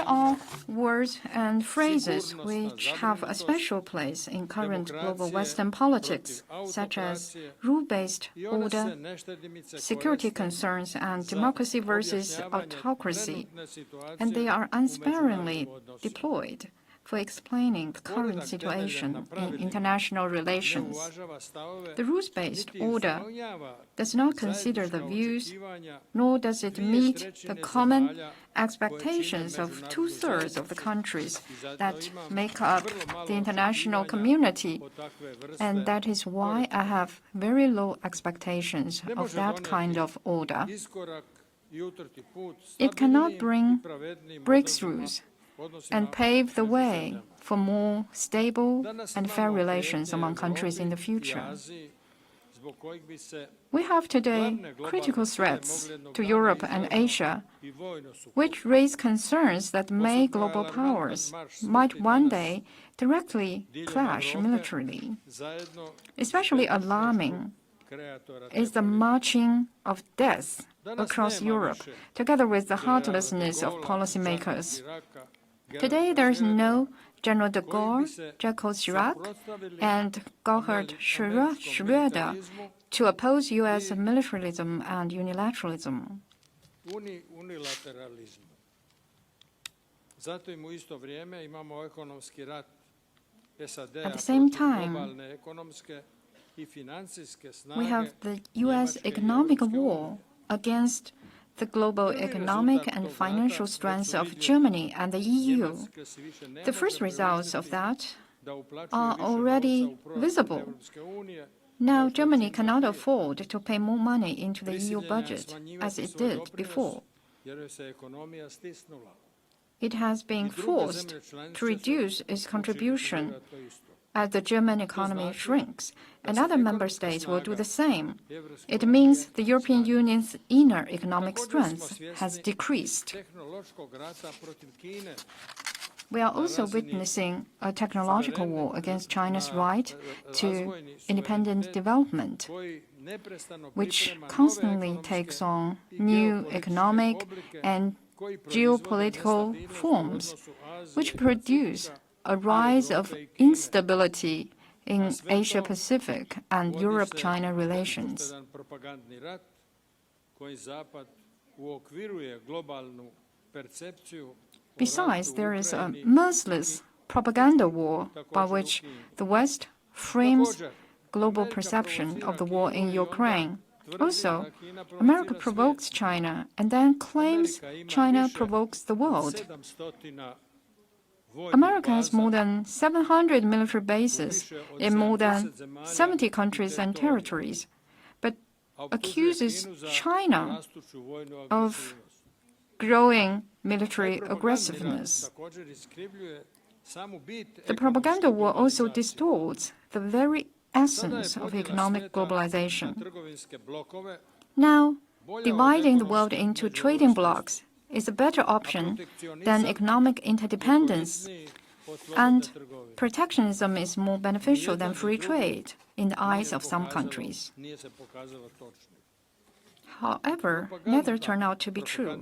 are words and phrases which have a special place in current global Western politics, such as rule-based order, security concerns, and democracy versus autocracy, and they are unsparingly deployed for explaining the current situation in international relations. The rules-based order does not consider the views, nor does it meet the common expectations of two-thirds of the countries that make up the international community, and that is why I have very low expectations of that kind of order. It cannot bring breakthroughs and pave the way for more stable and fair relations among countries in the future. We have today critical threats to Europe and Asia, which raise concerns that global powers might one day directly clash militarily. Especially alarming is the marching of death across Europe, together with the heartlessness of policymakers. Today, there is no General de Gaulle, Jacques Chirac, and Gerhard Schröder to oppose U.S. militarism and unilateralism. At the same time, we have the U.S. economic war against the global economic and financial strength of Germany and the EU. The first results of that are already visible. Now, Germany cannot afford to pay more money into the EU budget as it did before. It has been forced to reduce its contribution as the German economy shrinks, and other member states will do the same. It means the European Union's inner economic strength has decreased. We are also witnessing a technological war against China's right to independent development, which constantly takes on new economic and geopolitical forms, which produce a rise of instability in Asia-Pacific and Europe-China relations. Besides, there is a merciless propaganda war by which the West frames global perception of the war in Ukraine. Also, America provokes China and then claims China provokes the world. America has more than 700 military bases in more than 70 countries and territories, but accuses China of growing military aggressiveness. The propaganda war also distorts the very essence of economic globalization. Now, dividing the world into trading blocs is a better option than economic interdependence, and protectionism is more beneficial than free trade in the eyes of some countries. However, neither turn out to be true.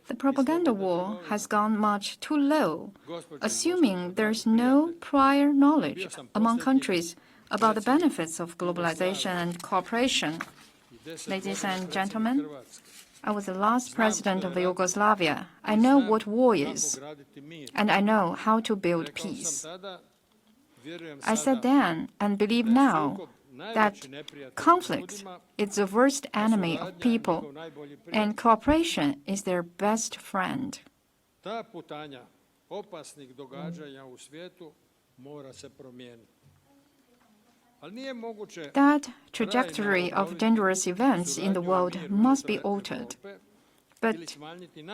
The propaganda war has gone much too low, assuming there is no prior knowledge among countries about the benefits of globalization and cooperation. Ladies and gentlemen, I was the last president of Yugoslavia. I know what war is, and I know how to build peace. I said then and believe now that conflict is the worst enemy of people, and cooperation is their best friend. That trajectory of dangerous events in the world must be altered. But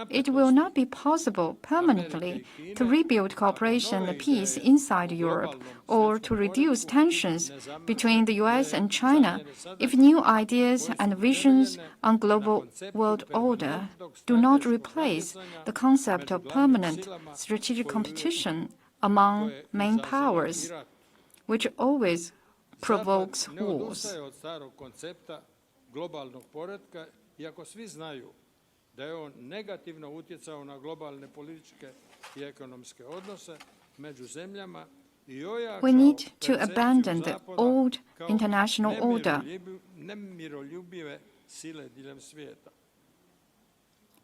it will not be possible permanently to rebuild cooperation and peace inside Europe or to reduce tensions between the US and China if new ideas and visions on global world order do not replace the concept of permanent strategic competition among main powers, which always provokes wars. Zapad ne odustaje od starog koncepta globalnog poretka, iako svi znaju da je on negativno utjecao na globalne političke i ekonomske odnose među zemljama i ojačao We need to percepciju abandon the Zapada old kao international order. nemiroljubive sile diljem svijeta.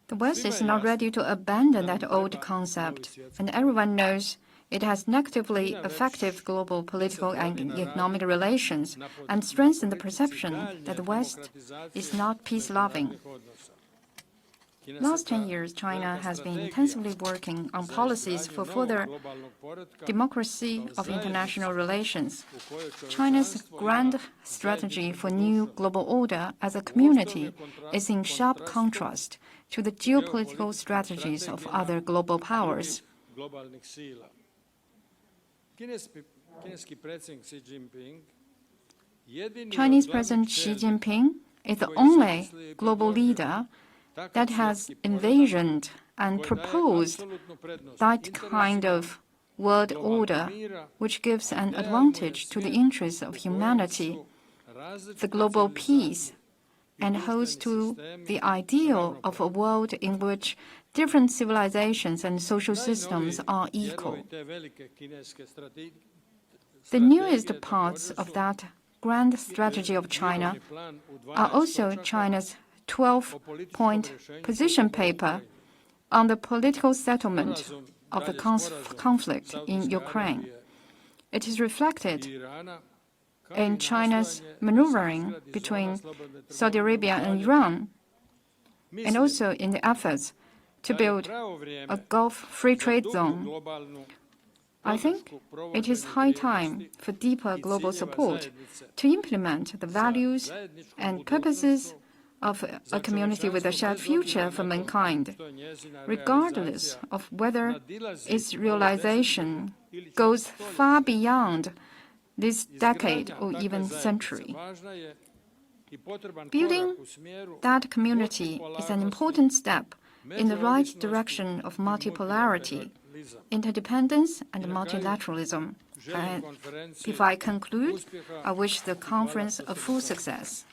The West is not ready to abandon that old concept, and everyone knows it has negatively affected global political and economic relations and strengthened the perception that the West is not peace-loving. Last 10 years, China has been intensively working on policies for further democracy of international relations. China's grand strategy for new global order as a community is in sharp contrast to the geopolitical strategies of other global powers. Chinese President Xi Jinping is the only global leader that has envisioned and proposed that kind of world order which gives an advantage to the interests of humanity, the global peace, and holds to the ideal of a world in which different civilizations and social systems are equal. The newest parts of that grand strategy of China are also China's 12-point position paper on the political settlement of the conflict in Ukraine. It is reflected in China's maneuvering between Saudi Arabia and Iran, and also in the efforts to build a Gulf free trade zone. I think it is high time for deeper global support to implement the values and purposes of a community with a shared future for mankind, regardless of whether its realization goes far beyond this decade or even century. Building that community is an important step in the right direction of multipolarity, interdependence, and multilateralism. And before I conclude, I wish the conference a full success.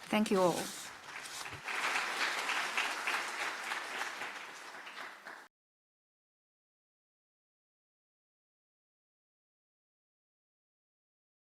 Thank you all.